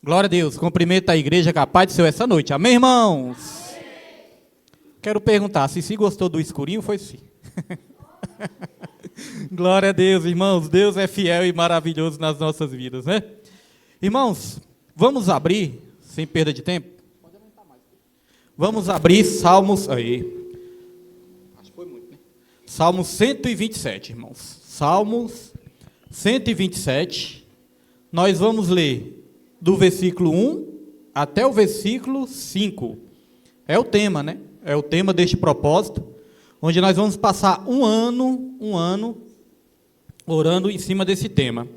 Glória a Deus, cumprimento a igreja capaz de ser essa noite. Amém, irmãos? Amém. Quero perguntar, se gostou do escurinho, foi sim. Glória a Deus, irmãos. Deus é fiel e maravilhoso nas nossas vidas, né? Irmãos, vamos abrir, sem perda de tempo. Vamos abrir Salmos, aí. Acho que foi muito, né? Salmos 127, irmãos. Salmos 127. Nós vamos ler do versículo 1 até o versículo 5. É o tema, né? É o tema deste propósito, onde nós vamos passar um ano orando em cima desse tema.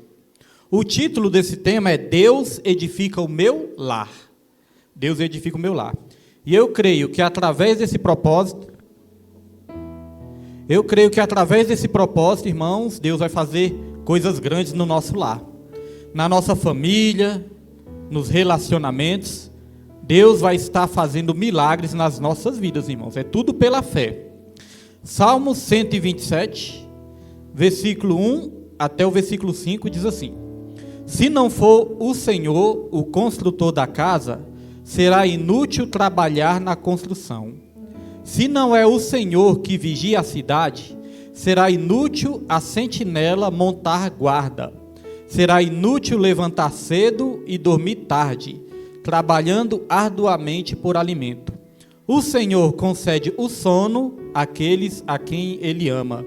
O título desse tema é Deus edifica o meu lar. Deus edifica o meu lar. E eu creio que através desse propósito, irmãos, Deus vai fazer coisas grandes no nosso lar. Na nossa família, nos relacionamentos, Deus vai estar fazendo milagres nas nossas vidas, irmãos. É tudo pela fé. Salmos 127, versículo 1 até o versículo 5 diz assim: Se não for o Senhor o construtor da casa, será inútil trabalhar na construção. Se não é o Senhor que vigia a cidade, será inútil a sentinela montar guarda. Será inútil levantar cedo e dormir tarde, trabalhando arduamente por alimento. O Senhor concede o sono àqueles a quem Ele ama.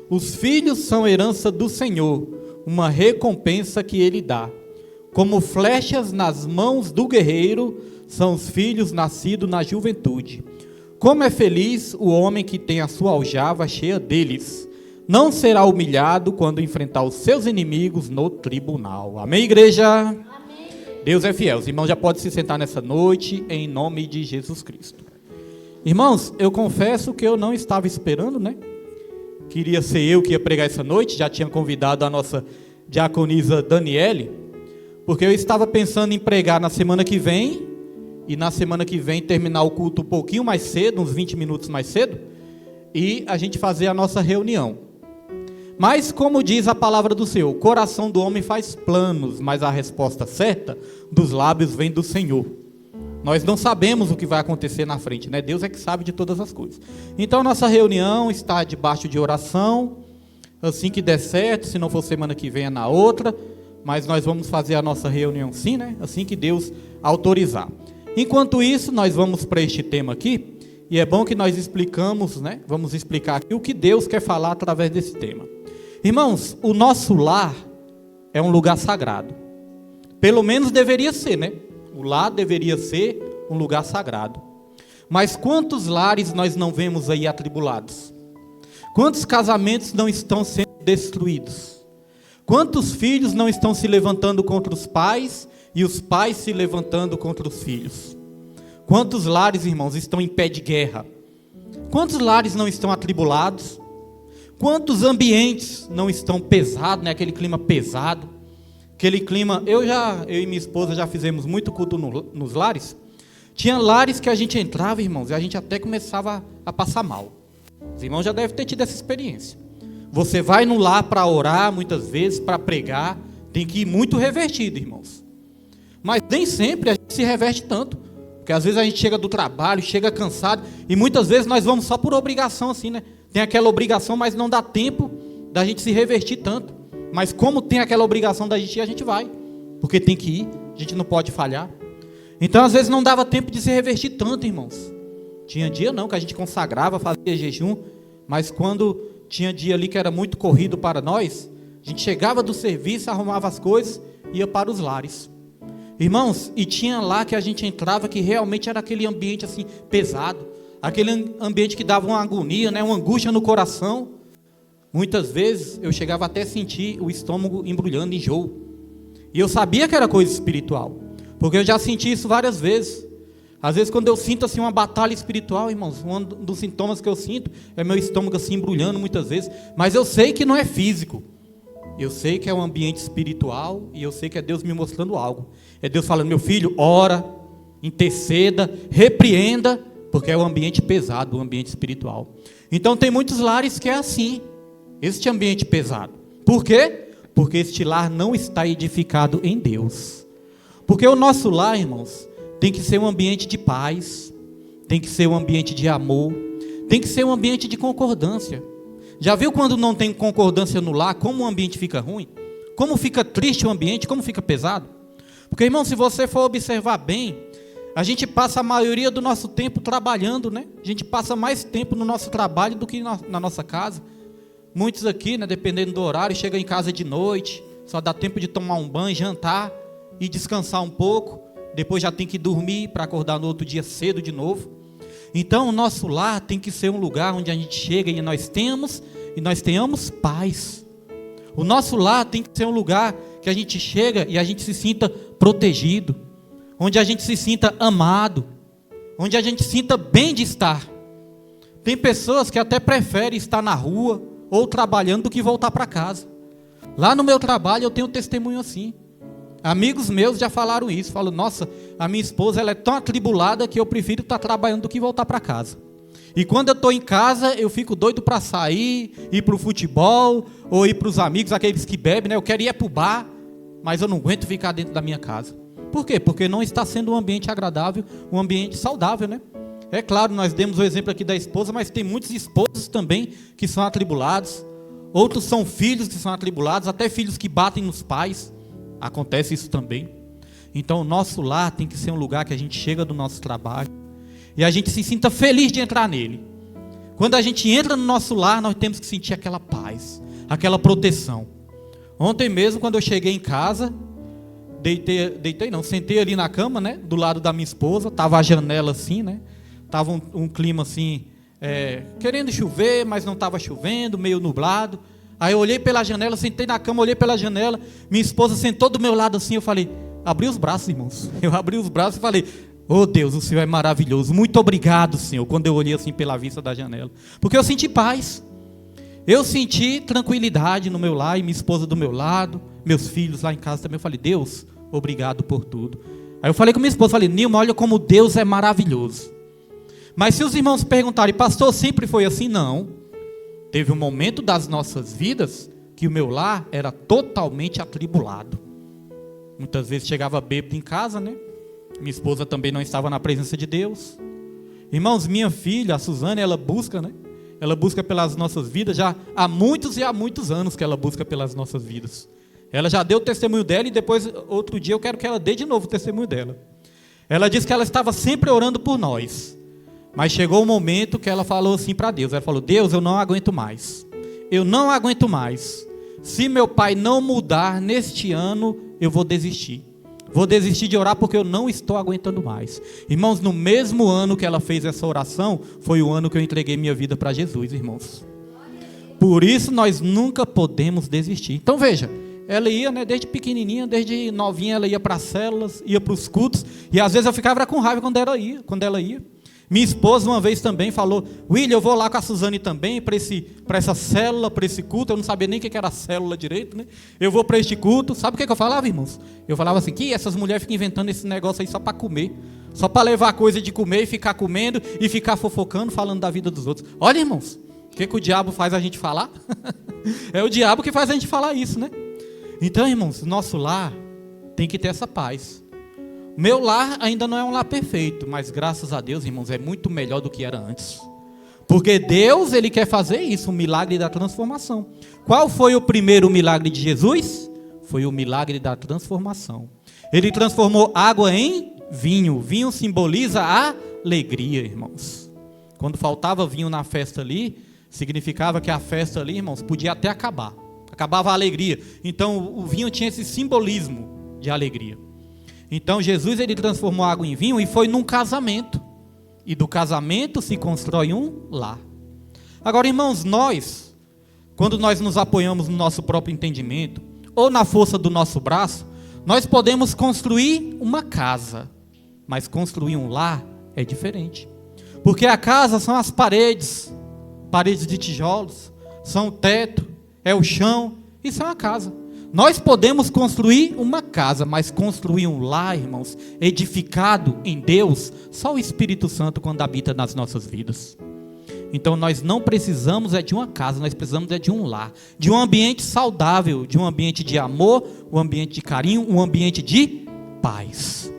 Os filhos são herança do Senhor, uma recompensa que Ele dá. Como flechas nas mãos do guerreiro, são os filhos nascidos na juventude. Como é feliz o homem que tem a sua aljava cheia deles. Não será humilhado quando enfrentar os seus inimigos no tribunal. Amém, igreja? Amém. Deus é fiel. Os irmãos já podem se sentar nessa noite, em nome de Jesus Cristo. Irmãos, eu confesso que eu não estava esperando, né? Queria ser eu que ia pregar essa noite. Já tinha convidado a nossa diaconisa Daniele, porque eu estava pensando em pregar na semana que vem, e na semana que vem terminar o culto um pouquinho mais cedo, uns 20 minutos mais cedo, e a gente fazer a nossa reunião. Mas como diz a palavra do Senhor, o coração do homem faz planos, mas a resposta certa dos lábios vem do Senhor. Nós não sabemos o que vai acontecer na frente, né? Deus é que sabe de todas as coisas. Então nossa reunião está debaixo de oração, assim que der certo, se não for semana que vem é na outra, mas nós vamos fazer a nossa reunião sim, né? Assim que Deus autorizar. Enquanto isso, nós vamos para este tema aqui, e é bom que nós explicamos, né? Vamos explicar aqui o que Deus quer falar através desse tema. Irmãos, o nosso lar é um lugar sagrado. Pelo menos deveria ser, né? O lar deveria ser um lugar sagrado. Mas quantos lares nós não vemos aí atribulados? Quantos casamentos não estão sendo destruídos? Quantos filhos não estão se levantando contra os pais e os pais se levantando contra os filhos? Quantos lares, irmãos, estão em pé de guerra? Quantos lares não estão atribulados? Quantos ambientes não estão pesados, né? Aquele clima pesado, aquele clima... Eu e minha esposa já fizemos muito culto nos lares. Tinha lares que a gente entrava, irmãos, e a gente até começava a passar mal. Os irmãos já devem ter tido essa experiência. Você vai no lar para orar, muitas vezes, para pregar, tem que ir muito revertido, irmãos. Mas nem sempre a gente se reverte tanto. Porque às vezes a gente chega do trabalho, chega cansado, e muitas vezes nós vamos só por obrigação, assim, né? Tem aquela obrigação, mas não dá tempo da gente se revertir tanto. Mas como tem aquela obrigação da gente ir, a gente vai. Porque tem que ir, a gente não pode falhar. Então às vezes não dava tempo de se revertir tanto, irmãos. Tinha dia não, que a gente consagrava, fazia jejum, mas quando tinha dia ali que era muito corrido para nós, a gente chegava do serviço, arrumava as coisas, ia para os lares. Irmãos, e tinha lá que a gente entrava que realmente era aquele ambiente assim pesado, aquele ambiente que dava uma agonia, né, uma angústia no coração. Muitas vezes eu chegava até a sentir o estômago embrulhando, enjoo. E eu sabia que era coisa espiritual, porque eu já senti isso várias vezes. Às vezes quando eu sinto assim uma batalha espiritual, irmãos, um dos sintomas que eu sinto é meu estômago assim embrulhando muitas vezes, mas eu sei que não é físico. Eu sei que é um ambiente espiritual e eu sei que é Deus me mostrando algo. É Deus falando, meu filho, ora, interceda, repreenda, porque é um ambiente pesado, um ambiente espiritual. Então tem muitos lares que é assim, este ambiente pesado. Por quê? Porque este lar não está edificado em Deus. Porque o nosso lar, irmãos, tem que ser um ambiente de paz, tem que ser um ambiente de amor, tem que ser um ambiente de concordância. Já viu quando não tem concordância no lar, como o ambiente fica ruim? Como fica triste o ambiente, como fica pesado? Porque, irmão, se você for observar bem, a gente passa a maioria do nosso tempo trabalhando, né? A gente passa mais tempo no nosso trabalho do que na nossa casa. Muitos aqui, né, dependendo do horário, chegam em casa de noite, só dá tempo de tomar um banho, jantar e descansar um pouco. Depois já tem que dormir para acordar no outro dia cedo de novo. Então, o nosso lar tem que ser um lugar onde a gente chega e nós tenhamos paz. O nosso lar tem que ser um lugar que a gente chega e a gente se sinta protegido, onde a gente se sinta amado, onde a gente sinta bem de estar. Tem pessoas que até preferem estar na rua ou trabalhando do que voltar para casa. Lá no meu trabalho eu tenho um testemunho assim. Amigos meus já falaram isso, falam, nossa, a minha esposa ela é tão atribulada que eu prefiro estar trabalhando do que voltar para casa. E quando eu estou em casa, eu fico doido para sair, ir para o futebol, ou ir para os amigos, aqueles que bebem, né? Eu quero ir para o bar, mas eu não aguento ficar dentro da minha casa. Por quê? Porque não está sendo um ambiente agradável, um ambiente saudável, né? É claro, nós demos o exemplo aqui da esposa, mas tem muitos esposos também que são atribulados, outros são filhos que são atribulados, até filhos que batem nos pais. Acontece isso também. Então o nosso lar tem que ser um lugar que a gente chega do nosso trabalho e a gente se sinta feliz de entrar nele. Quando a gente entra no nosso lar, nós temos que sentir aquela paz, aquela proteção. Ontem mesmo, quando eu cheguei em casa, sentei ali na cama, né, do lado da minha esposa, tava a janela assim, né, tava um clima assim, querendo chover, mas não estava chovendo, meio nublado. Aí eu olhei pela janela, sentei na cama, olhei pela janela, minha esposa sentou do meu lado assim, eu falei, abri os braços, irmãos. Eu abri os braços e falei, oh Deus, o Senhor é maravilhoso, muito obrigado, Senhor, quando eu olhei assim pela vista da janela. Porque eu senti paz, eu senti tranquilidade no meu lar, e minha esposa do meu lado, meus filhos lá em casa também. Eu falei, Deus, obrigado por tudo. Aí eu falei com minha esposa, falei, Nilma, olha como Deus é maravilhoso. Mas se os irmãos perguntarem, pastor, sempre foi assim? Não. Teve um momento das nossas vidas que o meu lar era totalmente atribulado. Muitas vezes chegava bêbado em casa, né? Minha esposa também não estava na presença de Deus. Irmãos, minha filha, a Suzane, ela busca, né? Ela busca pelas nossas vidas, já há muitos e há muitos anos que ela busca pelas nossas vidas. Ela já deu o testemunho dela e depois, outro dia, eu quero que ela dê de novo o testemunho dela. Ela disse que ela estava sempre orando por nós. Mas chegou um momento que ela falou assim para Deus. Ela falou, Deus, eu não aguento mais. Eu não aguento mais. Se meu pai não mudar neste ano, eu vou desistir. Vou desistir de orar porque eu não estou aguentando mais. Irmãos, no mesmo ano que ela fez essa oração, foi o ano que eu entreguei minha vida para Jesus, irmãos. Por isso nós nunca podemos desistir. Então veja, ela ia, né, desde pequenininha, desde novinha, ela ia para as células, ia para os cultos. E às vezes eu ficava com raiva quando ela ia. Minha esposa uma vez também falou, William, eu vou lá com a Suzane também para essa célula, para esse culto. Eu não sabia nem o que era célula direito, né? Eu vou para este culto. Sabe o que eu falava, irmãos? Eu falava assim, que essas mulheres ficam inventando esse negócio aí só para comer, só para levar coisa de comer e ficar comendo e ficar fofocando, falando da vida dos outros. Olha, irmãos, o que o diabo faz a gente falar? É o diabo que faz a gente falar isso, né? Então, irmãos, nosso lar tem que ter essa paz. Meu lar ainda não é um lar perfeito, mas graças a Deus, irmãos, é muito melhor do que era antes. Porque Deus, Ele quer fazer isso, o milagre da transformação. Qual foi o primeiro milagre de Jesus? Foi o milagre da transformação. Ele transformou água em vinho. Vinho simboliza a alegria, irmãos. Quando faltava vinho na festa ali, significava que a festa ali, irmãos, podia até acabar. Acabava a alegria. Então o vinho tinha esse simbolismo de alegria. Então Jesus, ele transformou água em vinho e foi num casamento. E do casamento se constrói um lar. Agora, irmãos, quando nós nos apoiamos no nosso próprio entendimento, ou na força do nosso braço, nós podemos construir uma casa. Mas construir um lar é diferente. Porque a casa são as paredes de tijolos, são o teto, é o chão, isso é uma casa. Nós podemos construir uma casa, mas construir um lar, irmãos, edificado em Deus, só o Espírito Santo quando habita nas nossas vidas. Então nós não precisamos de uma casa, nós precisamos de um lar, de um ambiente saudável, de um ambiente de amor, um ambiente de carinho, um ambiente de paz.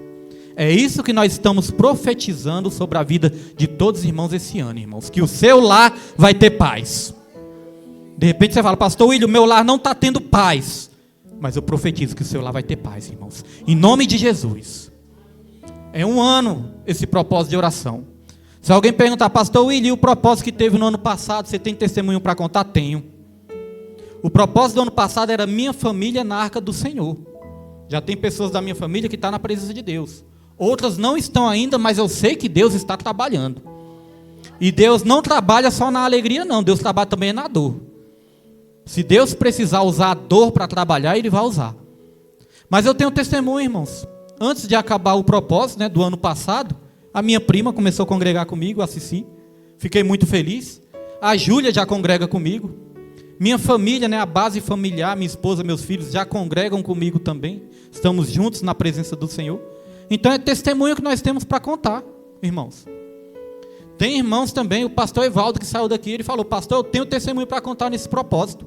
É isso que nós estamos profetizando sobre a vida de todos os irmãos esse ano, irmãos. Que o seu lar vai ter paz. De repente você fala, pastor William, o meu lar não está tendo paz. Mas eu profetizo que o seu lar vai ter paz, irmãos. Em nome de Jesus. É um ano esse propósito de oração. Se alguém perguntar, pastor William, o propósito que teve no ano passado, você tem testemunho para contar? Tenho. O propósito do ano passado era minha família na arca do Senhor. Já tem pessoas da minha família que estão na presença de Deus. Outras não estão ainda, mas eu sei que Deus está trabalhando. E Deus não trabalha só na alegria não, Deus trabalha também na dor. Se Deus precisar usar a dor para trabalhar, Ele vai usar. Mas eu tenho testemunho, irmãos. Antes de acabar o propósito, do ano passado, a minha prima começou a congregar comigo, a Cici. Fiquei muito feliz. A Júlia já congrega comigo. Minha família, a base familiar, minha esposa, meus filhos já congregam comigo também. Estamos juntos na presença do Senhor. Então é testemunho que nós temos para contar, irmãos. Tem irmãos também, o pastor Evaldo que saiu daqui, ele falou, pastor, eu tenho testemunho para contar nesse propósito.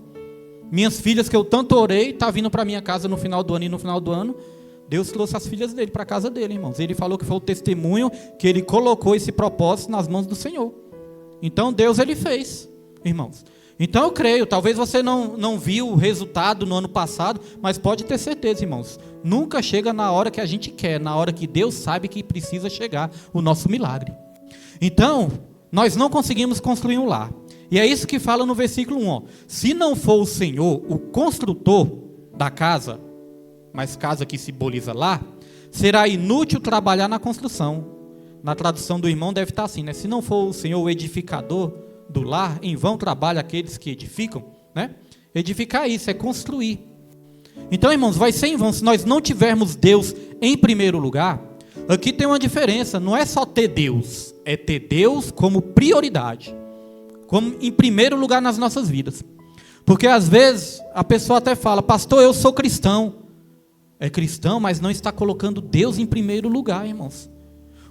Minhas filhas que eu tanto orei, tá vindo para minha casa no final do ano e no final do ano, Deus trouxe as filhas dele para a casa dele, irmãos. Ele falou que foi o testemunho que ele colocou esse propósito nas mãos do Senhor. Então Deus, ele fez, irmãos. Então eu creio, talvez você não viu o resultado no ano passado, mas pode ter certeza, irmãos, nunca chega na hora que a gente quer, na hora que Deus sabe que precisa chegar o nosso milagre. Então, nós não conseguimos construir um lar. E é isso que fala no versículo 1, se não for o Senhor, o construtor da casa, mas casa que simboliza lar, será inútil trabalhar na construção. Na tradução do irmão deve estar assim, se não for o Senhor o edificador do lar, em vão trabalham aqueles que edificam, Edificar isso, é construir. Então, irmãos, vai ser em vão, se nós não tivermos Deus em primeiro lugar. Aqui tem uma diferença, não é só ter Deus, é ter Deus como prioridade, como em primeiro lugar nas nossas vidas. Porque às vezes a pessoa até fala, pastor, eu sou cristão. É cristão, mas não está colocando Deus em primeiro lugar, irmãos.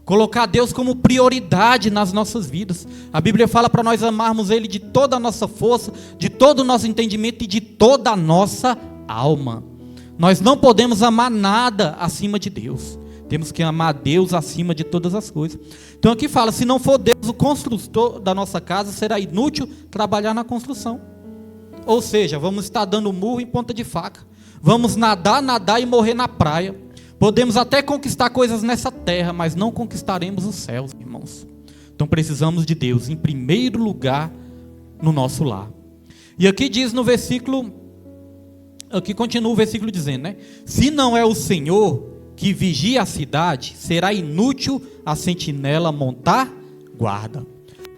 Colocar Deus como prioridade nas nossas vidas. A Bíblia fala para nós amarmos Ele de toda a nossa força, de todo o nosso entendimento e de toda a nossa alma. Nós não podemos amar nada acima de Deus. Temos que amar Deus acima de todas as coisas. Então aqui fala, se não for Deus o construtor da nossa casa, será inútil trabalhar na construção. Ou seja, vamos estar dando murro em ponta de faca. Vamos nadar e morrer na praia. Podemos até conquistar coisas nessa terra, mas não conquistaremos os céus, irmãos. Então precisamos de Deus em primeiro lugar no nosso lar. E aqui diz no versículo, aqui continua o versículo dizendo, se não é o Senhor que vigia a cidade, será inútil a sentinela montar guarda.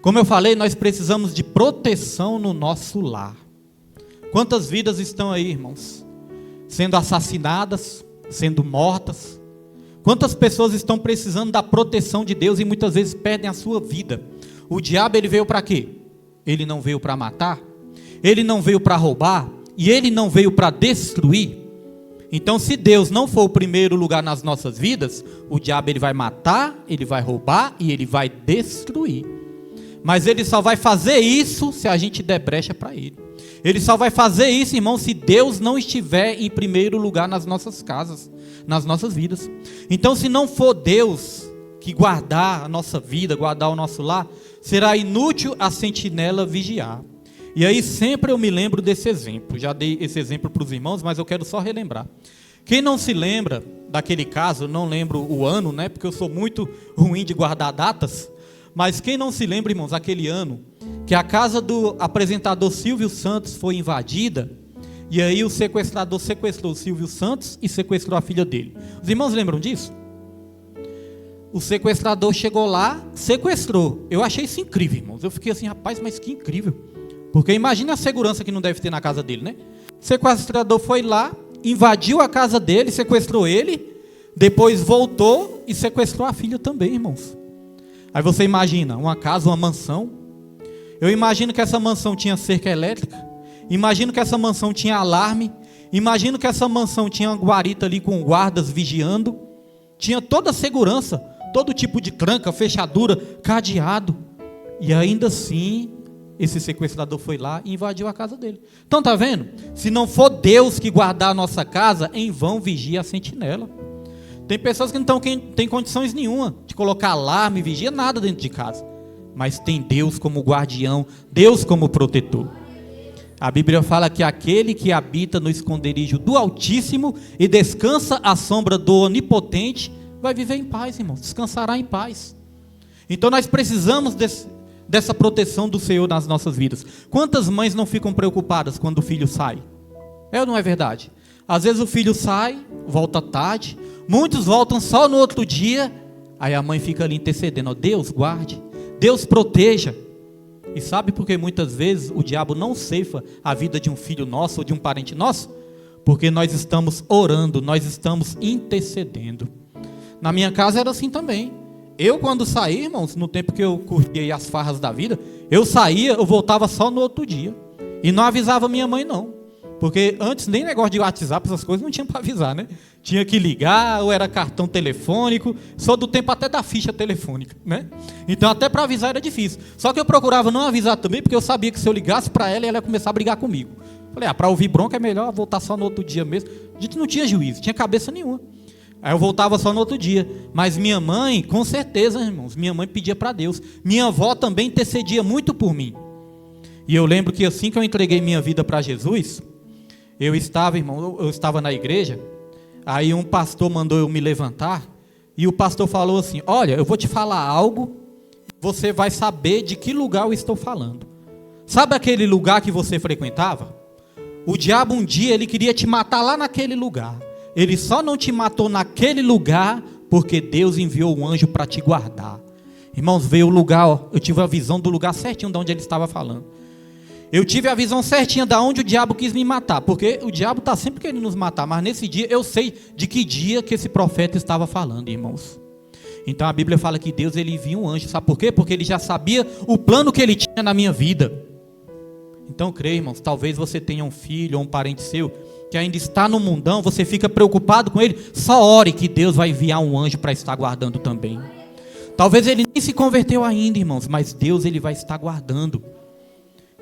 Como eu falei, nós precisamos de proteção no nosso lar. Quantas vidas estão aí, irmãos, sendo assassinadas, sendo mortas? Quantas pessoas estão precisando da proteção de Deus e muitas vezes perdem a sua vida? O diabo, ele veio para quê? Ele não veio para matar, ele não veio para roubar e ele não veio para destruir. Então, se Deus não for o primeiro lugar nas nossas vidas, o diabo, ele vai matar, ele vai roubar e ele vai destruir. Mas ele só vai fazer isso se a gente der brecha para ele. Ele só vai fazer isso, irmão, se Deus não estiver em primeiro lugar nas nossas casas, nas nossas vidas. Então, se não for Deus que guardar a nossa vida, guardar o nosso lar, será inútil a sentinela vigiar. E aí sempre eu me lembro desse exemplo. Já dei esse exemplo para os irmãos, mas eu quero só relembrar. Quem não se lembra daquele caso, não lembro o ano, porque eu sou muito ruim de guardar datas, mas quem não se lembra, irmãos, aquele ano que a casa do apresentador Silvio Santos foi invadida, e aí o sequestrador sequestrou o Silvio Santos e sequestrou a filha dele. Os irmãos lembram disso? O sequestrador chegou lá, sequestrou. Eu achei isso incrível, irmãos. Eu fiquei assim, rapaz, mas que incrível. Porque imagina a segurança que não deve ter na casa dele, O sequestrador foi lá, invadiu a casa dele, sequestrou ele, depois voltou e sequestrou a filha também, irmãos. Aí você imagina, uma casa, uma mansão. Eu imagino que essa mansão tinha cerca elétrica, imagino que essa mansão tinha alarme, imagino que essa mansão tinha uma guarita ali com guardas vigiando, tinha toda a segurança, todo tipo de tranca, fechadura, cadeado, e ainda assim esse sequestrador foi lá e invadiu a casa dele. Então tá vendo? Se não for Deus que guardar a nossa casa, em vão vigia a sentinela. Tem pessoas que não têm condições nenhuma de colocar alarme, vigia, nada dentro de casa. Mas tem Deus como guardião, Deus como protetor. A Bíblia fala que aquele que habita no esconderijo do Altíssimo e descansa à sombra do Onipotente, vai viver em paz, irmãos, descansará em paz. Então nós precisamos dessa proteção do Senhor nas nossas vidas. Quantas mães não ficam preocupadas quando o filho sai? É ou não é verdade? Às vezes o filho sai, volta tarde, muitos voltam só no outro dia, aí a mãe fica ali intercedendo, ó, Deus guarde, Deus proteja. E sabe por que muitas vezes o diabo não ceifa a vida de um filho nosso ou de um parente nosso? Porque nós estamos orando, nós estamos intercedendo. Na minha casa era assim também. Eu quando saí, irmãos, no tempo que eu curtia as farras da vida, eu saía, eu voltava só no outro dia. E não avisava minha mãe não. Porque antes nem negócio de WhatsApp, essas coisas não tinha para avisar, né? Tinha que ligar, ou era cartão telefônico, só do tempo até da ficha telefônica, né? Então até para avisar era difícil. Só que eu procurava não avisar também, porque eu sabia que se eu ligasse para ela ia começar a brigar comigo. Falei, para ouvir bronca é melhor voltar só no outro dia mesmo. A gente não tinha juízo, tinha cabeça nenhuma. Aí eu voltava só no outro dia. Mas minha mãe, com certeza, irmãos, minha mãe pedia para Deus. Minha avó também intercedia muito por mim. E eu lembro que assim que eu entreguei minha vida para Jesus, eu estava na igreja, aí um pastor mandou eu me levantar, e o pastor falou assim, olha, eu vou te falar algo, você vai saber de que lugar eu estou falando. Sabe aquele lugar que você frequentava? O diabo um dia, ele queria te matar lá naquele lugar. Ele só não te matou naquele lugar, porque Deus enviou um anjo para te guardar. Irmãos, veio o lugar, ó, eu tive a visão do lugar certinho de onde ele estava falando. Eu tive a visão certinha de onde o diabo quis me matar, porque o diabo está sempre querendo nos matar, mas nesse dia eu sei de que dia que esse profeta estava falando, irmãos. Então a Bíblia fala que Deus ele envia um anjo, sabe por quê? Porque ele já sabia o plano que ele tinha na minha vida. Então creio, irmãos, talvez você tenha um filho ou um parente seu que ainda está no mundão, você fica preocupado com ele, só ore que Deus vai enviar um anjo para estar guardando também. Talvez ele nem se converteu ainda, irmãos, mas Deus ele vai estar guardando.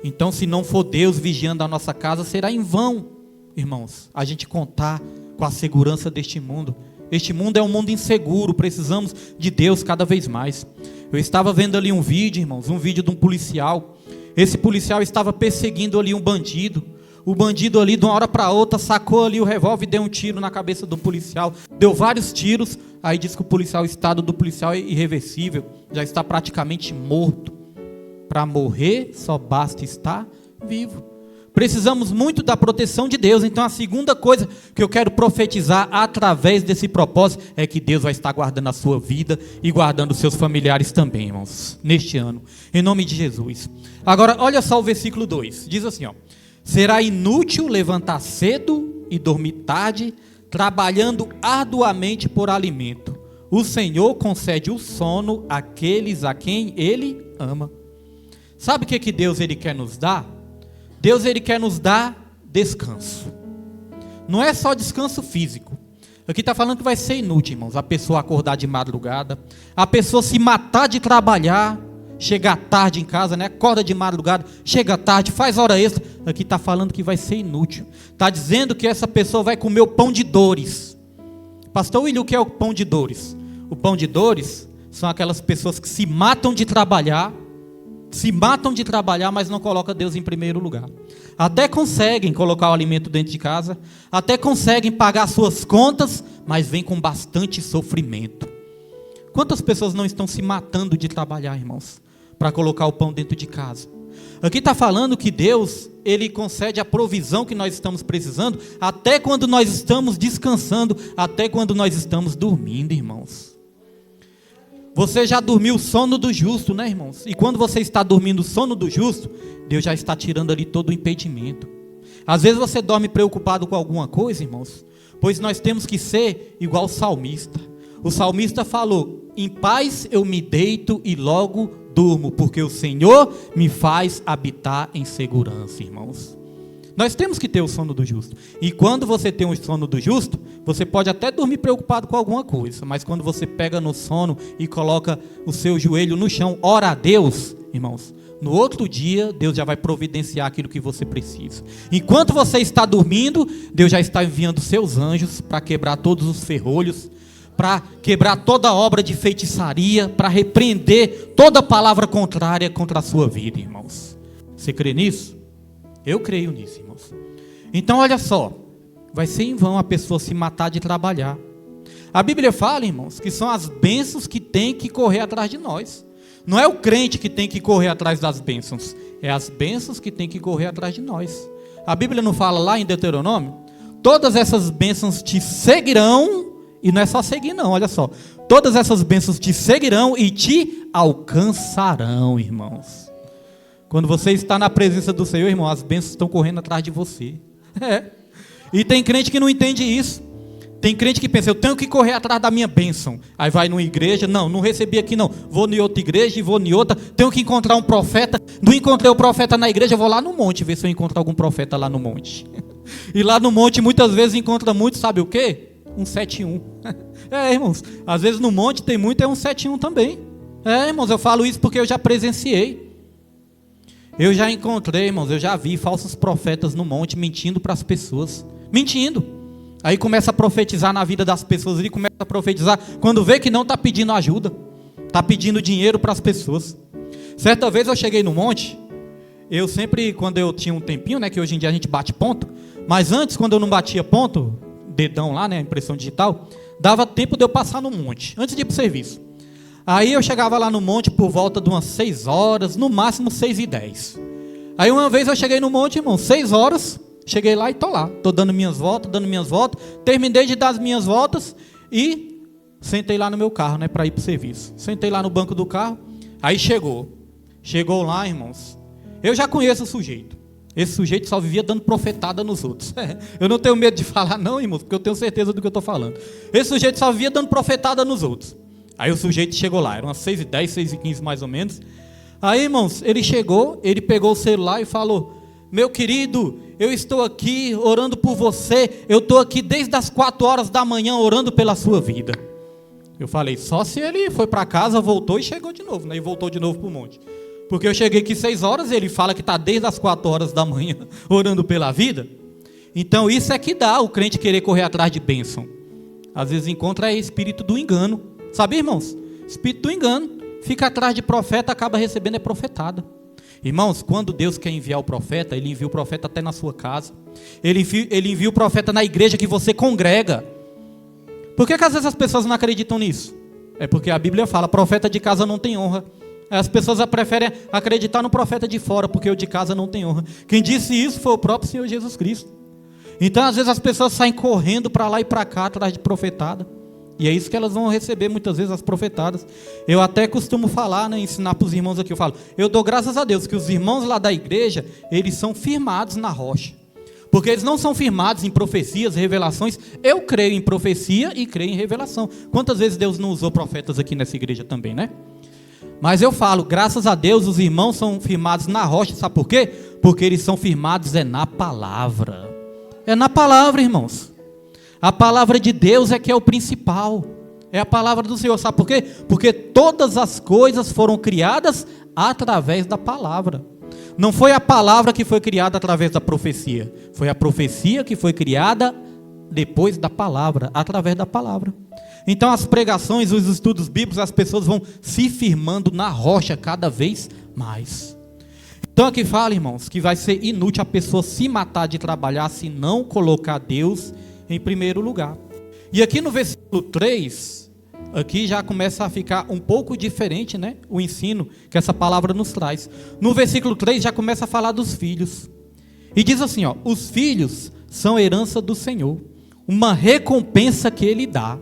Então, se não for Deus vigiando a nossa casa, será em vão, irmãos, a gente contar com a segurança deste mundo. Este mundo é um mundo inseguro, precisamos de Deus cada vez mais. Eu estava vendo ali um vídeo, irmãos, um vídeo de um policial. Esse policial estava perseguindo ali um bandido. O bandido ali, de uma hora para outra, sacou ali o revólver e deu um tiro na cabeça do policial. Deu vários tiros, aí diz que o estado do policial é irreversível, já está praticamente morto. Para morrer, só basta estar vivo. Precisamos muito da proteção de Deus. Então a segunda coisa que eu quero profetizar através desse propósito é que Deus vai estar guardando a sua vida e guardando os seus familiares também, irmãos, neste ano, em nome de Jesus. Agora olha só o versículo 2, diz assim, ó: será inútil levantar cedo e dormir tarde, trabalhando arduamente por alimento. O Senhor concede o sono àqueles a quem Ele ama. Sabe o que Deus ele quer nos dar? Deus ele quer nos dar descanso. Não é só descanso físico. Aqui está falando que vai ser inútil, irmãos, a pessoa acordar de madrugada, a pessoa se matar de trabalhar, chegar tarde em casa, né? Acorda de madrugada, chega tarde, faz hora extra. Aqui está falando que vai ser inútil. Está dizendo que essa pessoa vai comer o pão de dores. Pastor William, o que é o pão de dores? O pão de dores são aquelas pessoas que se matam de trabalhar, mas não colocam Deus em primeiro lugar. Até conseguem colocar o alimento dentro de casa, até conseguem pagar suas contas, mas vem com bastante sofrimento. Quantas pessoas não estão se matando de trabalhar, irmãos, para colocar o pão dentro de casa? Aqui está falando que Deus, Ele concede a provisão que nós estamos precisando, até quando nós estamos descansando, até quando nós estamos dormindo, irmãos. Você já dormiu o sono do justo, né, irmãos? E quando você está dormindo o sono do justo, Deus já está tirando ali todo o impedimento. Às vezes você dorme preocupado com alguma coisa, irmãos, pois nós temos que ser igual o salmista. O salmista falou: em paz eu me deito e logo durmo, porque o Senhor me faz habitar em segurança, irmãos. Nós temos que ter o sono do justo. E quando você tem o sono do justo, você pode até dormir preocupado com alguma coisa, mas quando você pega no sono e coloca o seu joelho no chão, ora a Deus, irmãos, no outro dia Deus já vai providenciar aquilo que você precisa. Enquanto você está dormindo, Deus já está enviando seus anjos para quebrar todos os ferrolhos, para quebrar toda obra de feitiçaria, para repreender toda palavra contrária contra a sua vida, irmãos. Você crê nisso? Eu creio nisso, irmãos. Então olha só, vai ser em vão a pessoa se matar de trabalhar. A Bíblia fala, irmãos, que são as bênçãos que tem que correr atrás de nós. Não é o crente que tem que correr atrás das bênçãos, é as bênçãos que tem que correr atrás de nós. A Bíblia não fala lá em Deuteronômio? Todas essas bênçãos te seguirão. E não é só seguir não, olha só. Todas essas bênçãos te seguirão e te alcançarão, irmãos. Quando você está na presença do Senhor, irmão, as bênçãos estão correndo atrás de você. E tem crente que não entende isso. Tem crente que pensa, eu tenho que correr atrás da minha bênção. Aí vai numa igreja, não recebi aqui não. Vou em outra igreja e vou em outra. Tenho que encontrar um profeta. Não encontrei o profeta na igreja, vou lá no monte, ver se eu encontro algum profeta lá no monte. E lá no monte muitas vezes encontra muito, sabe o quê? 171. Irmãos, às vezes no monte tem muito, é 171 também. Irmãos, eu falo isso porque eu já presenciei. Eu já encontrei, irmãos, eu já vi falsos profetas no monte mentindo para as pessoas. Mentindo. Aí começa a profetizar na vida das pessoas, ele começa a profetizar, quando vê que não está pedindo ajuda, está pedindo dinheiro para as pessoas. Certa vez eu cheguei no monte, eu sempre, quando eu tinha um tempinho, né, que hoje em dia a gente bate ponto, mas antes, quando eu não batia ponto, dedão lá, né, impressão digital, dava tempo de eu passar no monte, antes de ir para o serviço. Aí eu chegava lá no monte por volta de umas 6 horas, no máximo 6h10. Aí uma vez eu cheguei no monte, irmão, 6 horas, cheguei lá e estou lá, estou dando minhas voltas, terminei de dar as minhas voltas e sentei lá no meu carro, né, para ir para o serviço. Sentei lá no banco do carro, aí chegou lá, irmãos, eu já conheço o sujeito. Esse sujeito só vivia dando profetada nos outros. Eu não tenho medo de falar não, irmãos, porque eu tenho certeza do que eu estou falando. Esse sujeito só vivia dando profetada nos outros. Aí o sujeito chegou lá, eram umas 6h10, 6h15 mais ou menos. Aí, irmãos, ele chegou, ele pegou o celular e falou, meu querido, eu estou aqui orando por você, eu estou aqui desde as 4 horas da manhã orando pela sua vida. Eu falei, só se ele foi para casa, voltou e chegou de novo, né? E voltou de novo para o monte. Porque eu cheguei aqui 6 horas e ele fala que está desde as 4 horas da manhã orando pela vida. Então isso é que dá o crente querer correr atrás de bênção. Às vezes encontra espírito do engano. Sabe, irmãos? Espírito do engano. Fica atrás de profeta, acaba recebendo profetada. Irmãos, quando Deus quer enviar o profeta, Ele envia o profeta até na sua casa. Ele envia o profeta na igreja que você congrega. Por que às vezes as pessoas não acreditam nisso? É porque a Bíblia fala, profeta de casa não tem honra. As pessoas preferem acreditar no profeta de fora, porque o de casa não tem honra. Quem disse isso foi o próprio Senhor Jesus Cristo. Então, às vezes, as pessoas saem correndo para lá e para cá, atrás de profetada. E é isso que elas vão receber, muitas vezes, as profetadas. Eu até costumo falar, né, ensinar para os irmãos aqui. Eu falo, eu dou graças a Deus que os irmãos lá da igreja, eles são firmados na rocha. Porque eles não são firmados em profecias, revelações. Eu creio em profecia e creio em revelação. Quantas vezes Deus não usou profetas aqui nessa igreja também, né? Mas eu falo, graças a Deus os irmãos são firmados na rocha, sabe por quê? Porque eles são firmados na palavra. É na palavra, irmãos. A palavra de Deus é que é o principal. É a palavra do Senhor, sabe por quê? Porque todas as coisas foram criadas através da palavra. Não foi a palavra que foi criada através da profecia. Foi a profecia que foi criada depois da palavra, através da palavra. Então as pregações, os estudos bíblicos, as pessoas vão se firmando na rocha cada vez mais. Então aqui fala, irmãos, que vai ser inútil a pessoa se matar de trabalhar se não colocar Deus em primeiro lugar. E aqui no versículo 3, aqui já começa a ficar um pouco diferente, né? O ensino que essa palavra nos traz. No versículo 3 já começa a falar dos filhos. E diz assim, ó, os filhos são herança do Senhor, uma recompensa que Ele dá.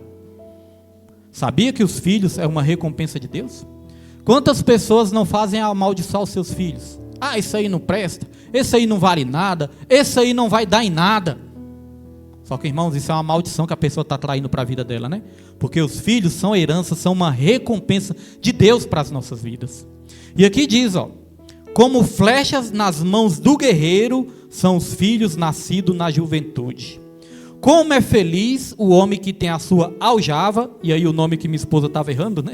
Sabia que os filhos é uma recompensa de Deus? Quantas pessoas não fazem amaldiçoar os seus filhos? Ah, isso aí não presta, esse aí não vale nada, esse aí não vai dar em nada. Só que, irmãos, isso é uma maldição que a pessoa está traindo para a vida dela, né? Porque os filhos são herança, são uma recompensa de Deus para as nossas vidas. E aqui diz, ó, como flechas nas mãos do guerreiro são os filhos nascidos na juventude. Como é feliz o homem que tem a sua aljava, e aí o nome que minha esposa estava errando, né?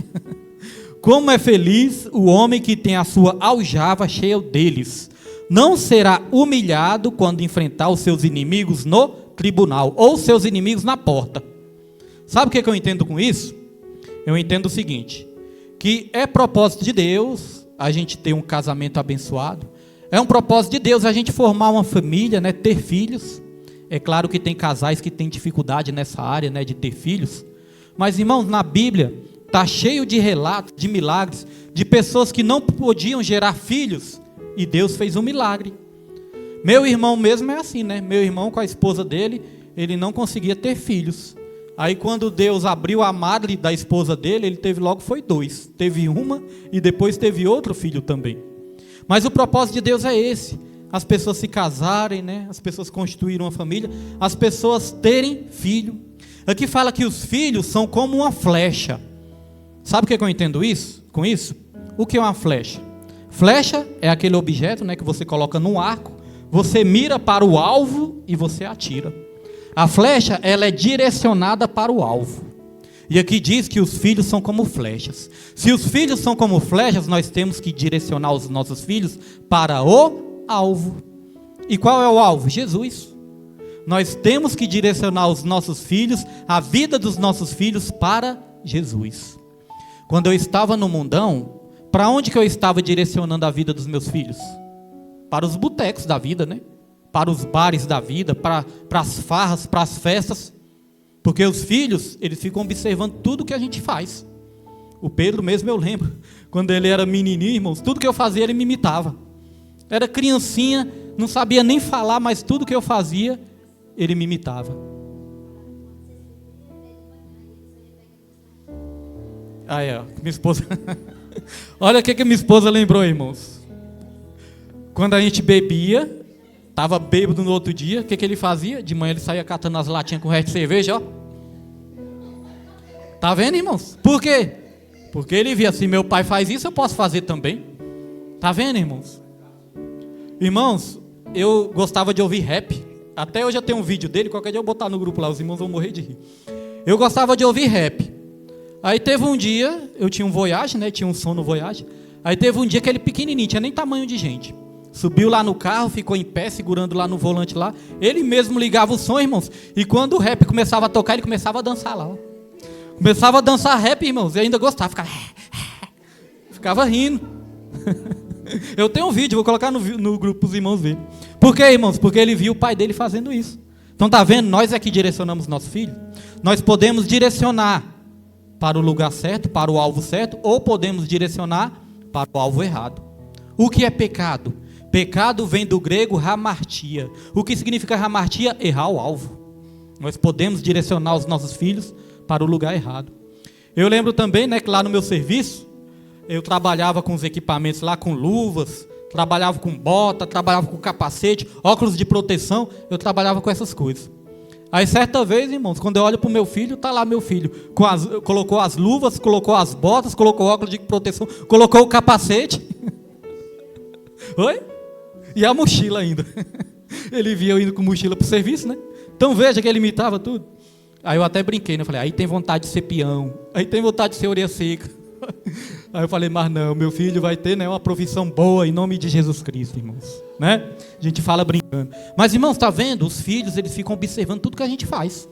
Como é feliz o homem que tem a sua aljava cheia deles. Não será humilhado quando enfrentar os seus inimigos no tribunal, ou seus inimigos na porta. Sabe o que eu entendo com isso? Eu entendo o seguinte, que é propósito de Deus a gente ter um casamento abençoado, é um propósito de Deus a gente formar uma família, né, ter filhos. É claro que tem casais que têm dificuldade nessa área, né, de ter filhos, mas irmãos, na Bíblia está cheio de relatos, de milagres, de pessoas que não podiam gerar filhos, e Deus fez um milagre. Meu irmão mesmo é assim, né? Meu irmão com a esposa dele, ele não conseguia ter filhos. Aí quando Deus abriu a madre da esposa dele, ele teve logo foi 2. Teve uma e depois teve outro filho também. Mas o propósito de Deus é esse. As pessoas se casarem, né? As pessoas constituírem uma família, as pessoas terem filho. Aqui fala que os filhos são como uma flecha. Sabe o que eu entendo isso? Com isso? O que é uma flecha? Flecha é aquele objeto, né, que você coloca num arco, você mira para o alvo e você atira. A flecha, ela é direcionada para o alvo. E aqui diz que os filhos são como flechas. Se os filhos são como flechas, nós temos que direcionar os nossos filhos para o alvo. E qual é o alvo? Jesus. Nós temos que direcionar os nossos filhos, a vida dos nossos filhos para Jesus. Quando eu estava no mundão, para onde que eu estava direcionando a vida dos meus filhos? Para os botecos da vida, né? Para os bares da vida, para as farras, para as festas. Porque os filhos, eles ficam observando tudo que a gente faz. O Pedro mesmo eu lembro, quando ele era menininho, irmãos, tudo que eu fazia ele me imitava. Era criancinha, não sabia nem falar, mas tudo que eu fazia, ele me imitava. Aí, ó, minha esposa... Olha o que minha esposa lembrou, irmãos. Quando a gente bebia, estava bêbado no outro dia, o que ele fazia? De manhã ele saía catando as latinhas com o resto de cerveja, ó. Tá vendo, irmãos? Por quê? Porque ele via assim, meu pai faz isso, eu posso fazer também. Tá vendo, irmãos? Irmãos, eu gostava de ouvir rap. Até hoje eu tenho um vídeo dele, qualquer dia eu vou botar no grupo lá, os irmãos vão morrer de rir. Eu gostava de ouvir rap. Aí teve um dia, eu tinha um Voyage, né? Tinha um som no Voyage. Aí teve um dia que ele pequenininho, tinha nem tamanho de gente. Subiu lá no carro, ficou em pé, segurando lá no volante lá. Ele mesmo ligava o som, irmãos. E quando o rap começava a tocar, ele começava a dançar lá, ó. Começava a dançar rap, irmãos, e ainda gostava. Ficava rindo. Eu tenho um vídeo, vou colocar no grupo para os irmãos verem. Por quê, irmãos? Porque ele viu o pai dele fazendo isso. Então tá vendo? Nós é que direcionamos nosso filho. Nós podemos direcionar para o lugar certo, para o alvo certo, ou podemos direcionar para o alvo errado. O que é pecado? Pecado vem do grego hamartia. O que significa hamartia? Errar o alvo. Nós podemos direcionar os nossos filhos para o lugar errado. Eu lembro também, né, que lá no meu serviço, eu trabalhava com os equipamentos lá, com luvas, trabalhava com bota, trabalhava com capacete, óculos de proteção, eu trabalhava com essas coisas. Aí certa vez, irmãos, quando eu olho para o meu filho, está lá meu filho, colocou as luvas, colocou as botas, colocou óculos de proteção, colocou o capacete. Oi? E a mochila ainda. Ele via eu indo com mochila para o serviço, né? Então veja que ele imitava tudo. Aí eu até brinquei, né? Eu falei, aí tem vontade de ser peão, aí tem vontade de ser orelha seca. Aí eu falei, mas não, meu filho vai ter, né, uma profissão boa em nome de Jesus Cristo, irmãos, né? A gente fala brincando. Mas, irmãos, está vendo? Os filhos, eles ficam observando tudo que a gente faz.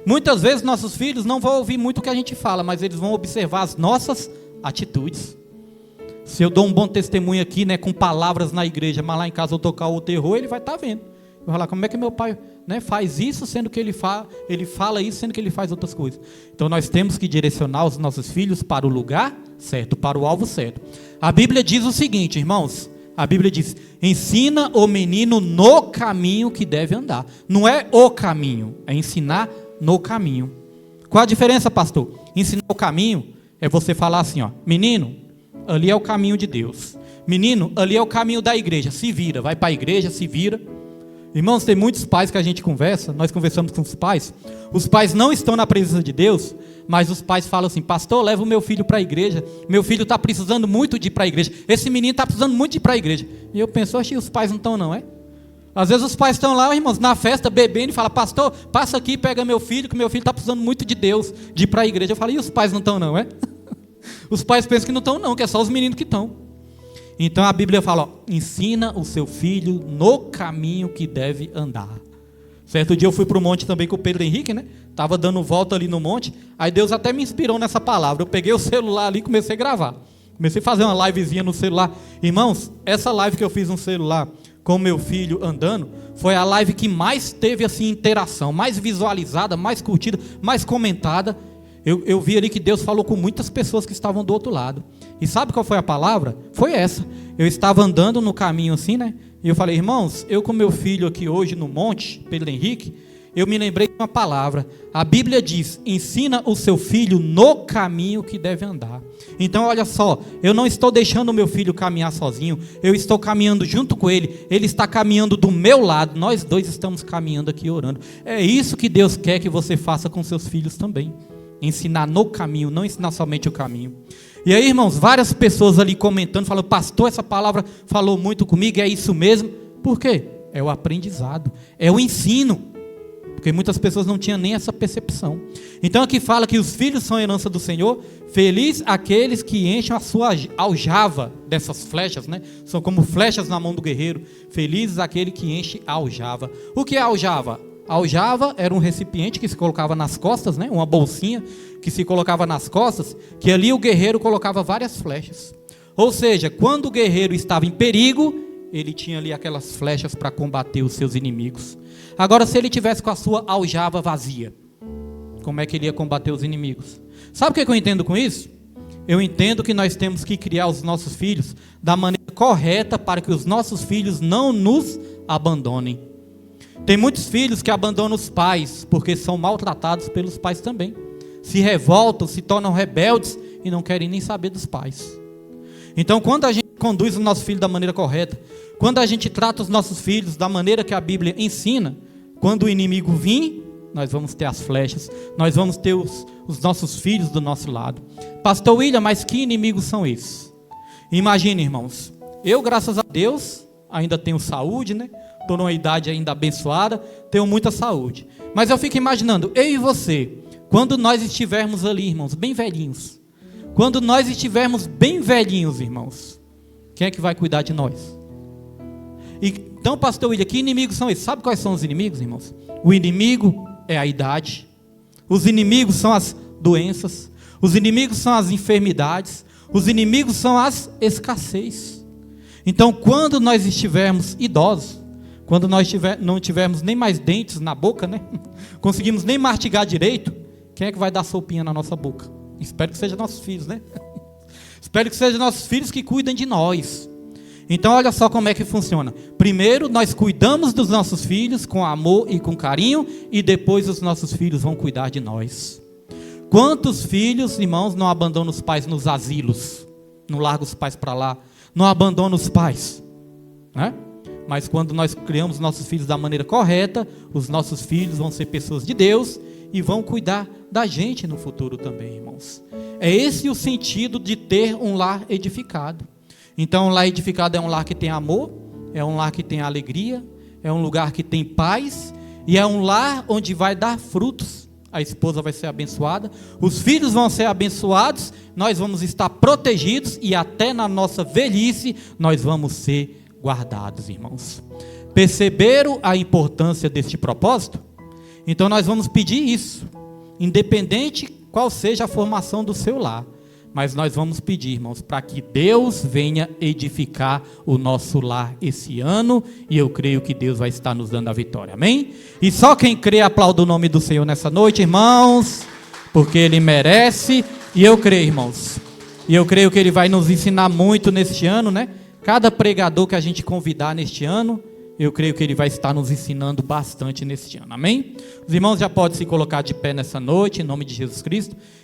Muitas vezes nossos filhos não vão ouvir muito o que a gente fala, mas eles vão observar as nossas atitudes. Se eu dou um bom testemunho aqui, né, com palavras na igreja, mas lá em casa eu tocar o terror, ele vai estar vendo. Vai falar, como é que meu pai, né, faz isso, sendo que ele fala isso, sendo que ele faz outras coisas. Então nós temos que direcionar os nossos filhos para o lugar certo, para o alvo certo. A Bíblia diz o seguinte, irmãos, a Bíblia diz, ensina o menino no caminho que deve andar. Não é o caminho, é ensinar no caminho. Qual a diferença, pastor? Ensinar o caminho é você falar assim, ó, menino, ali é o caminho de Deus. Menino, ali é o caminho da igreja, se vira, vai para a igreja, se vira. Irmãos, tem muitos pais que a gente conversa, nós conversamos com os pais não estão na presença de Deus, mas os pais falam assim, pastor, leva o meu filho para a igreja, meu filho está precisando muito de ir para a igreja, esse menino está precisando muito de ir para a igreja. E eu penso, oxe, os pais não estão não, é? Às vezes os pais estão lá, irmãos, na festa, bebendo e falam, pastor, passa aqui, pega meu filho, que meu filho está precisando muito de Deus, de ir para a igreja. Eu falo, e os pais não estão não, é? Os pais pensam que não estão não, que é só os meninos que estão. Então a Bíblia fala, ó, ensina o seu filho no caminho que deve andar. Certo dia eu fui para o monte também com o Pedro Henrique, né? estava dando volta ali no monte, aí Deus até me inspirou nessa palavra. Eu peguei o celular ali e comecei a gravar. Comecei a fazer uma livezinha no celular. Irmãos, essa live que eu fiz no celular com meu filho andando, foi a live que mais teve assim interação, mais visualizada, mais curtida, mais comentada. Eu vi ali que Deus falou com muitas pessoas que estavam do outro lado. E sabe qual foi a palavra? Foi essa. Eu estava andando no caminho assim, né? E eu falei, irmãos, eu com meu filho aqui hoje no monte, Pedro Henrique, eu me lembrei de uma palavra. A Bíblia diz, ensina o seu filho no caminho que deve andar. Então olha só, eu não estou deixando o meu filho caminhar sozinho, eu estou caminhando junto com ele, ele está caminhando do meu lado, nós dois estamos caminhando aqui orando. É isso que Deus quer que você faça com seus filhos também. Ensinar no caminho, não ensinar somente o caminho. E aí, irmãos, várias pessoas ali comentando, falando, pastor, essa palavra falou muito comigo, é isso mesmo. Por quê? É o aprendizado, é o ensino. Porque muitas pessoas não tinham nem essa percepção. Então aqui fala que os filhos são a herança do Senhor. Feliz aqueles que enchem a sua aljava dessas flechas, né? São como flechas na mão do guerreiro. Felizes aquele que enche a aljava. O que é a aljava? A aljava era um recipiente que se colocava nas costas, né? Uma bolsinha que se colocava nas costas, que ali o guerreiro colocava várias flechas. Ou seja, quando o guerreiro estava em perigo, ele tinha ali aquelas flechas para combater os seus inimigos. Agora, se ele tivesse com a sua aljava vazia, como é que ele ia combater os inimigos? Sabe o que eu entendo com isso? Eu entendo que nós temos que criar os nossos filhos da maneira correta para que os nossos filhos não nos abandonem. Tem muitos filhos que abandonam os pais porque são maltratados pelos pais também. Se revoltam, se tornam rebeldes e não querem nem saber dos pais. Então, quando a gente conduz o nosso filho da maneira correta, quando a gente trata os nossos filhos da maneira que a Bíblia ensina, quando o inimigo vir, nós vamos ter as flechas, nós vamos ter os nossos filhos do nosso lado. Pastor William, mas que inimigos são esses? Imagine, irmãos, eu, graças a Deus, ainda tenho saúde, né? Estou numa idade ainda abençoada, tenho muita saúde. Mas eu fico imaginando, eu e você, quando nós estivermos ali, irmãos, bem velhinhos, quando nós estivermos bem velhinhos, irmãos, quem é que vai cuidar de nós? Então, pastor William, que inimigos são esses? Sabe quais são os inimigos, irmãos? O inimigo é a idade, os inimigos são as doenças, os inimigos são as enfermidades, os inimigos são as escassez. Então, quando nós estivermos idosos, quando nós não tivermos nem mais dentes na boca, né? Conseguimos nem mastigar direito, quem é que vai dar sopinha na nossa boca? Espero que sejam nossos filhos, né? Espero que sejam nossos filhos que cuidem de nós. Então olha só como é que funciona. Primeiro nós cuidamos dos nossos filhos com amor e com carinho, e depois os nossos filhos vão cuidar de nós. Quantos filhos, irmãos, não abandonam os pais nos asilos? Não largam os pais para lá, não abandonam os pais, né? Mas quando nós criamos nossos filhos da maneira correta, os nossos filhos vão ser pessoas de Deus e vão cuidar da gente no futuro também, irmãos. É esse o sentido de ter um lar edificado. Então, um lar edificado é um lar que tem amor, é um lar que tem alegria, é um lugar que tem paz, e é um lar onde vai dar frutos. A esposa vai ser abençoada, os filhos vão ser abençoados, nós vamos estar protegidos, e até na nossa velhice, nós vamos ser guardados, irmãos. Perceberam a importância deste propósito? Então, nós vamos pedir isso, independente qual seja a formação do seu lar. Mas nós vamos pedir, irmãos, para que Deus venha edificar o nosso lar esse ano, e eu creio que Deus vai estar nos dando a vitória, amém? E só quem crê aplauda o nome do Senhor nessa noite, irmãos, porque Ele merece, e eu creio, irmãos, e eu creio que Ele vai nos ensinar muito neste ano, né? Cada pregador que a gente convidar neste ano, eu creio que Ele vai estar nos ensinando bastante neste ano, amém? Os irmãos já podem se colocar de pé nessa noite, em nome de Jesus Cristo.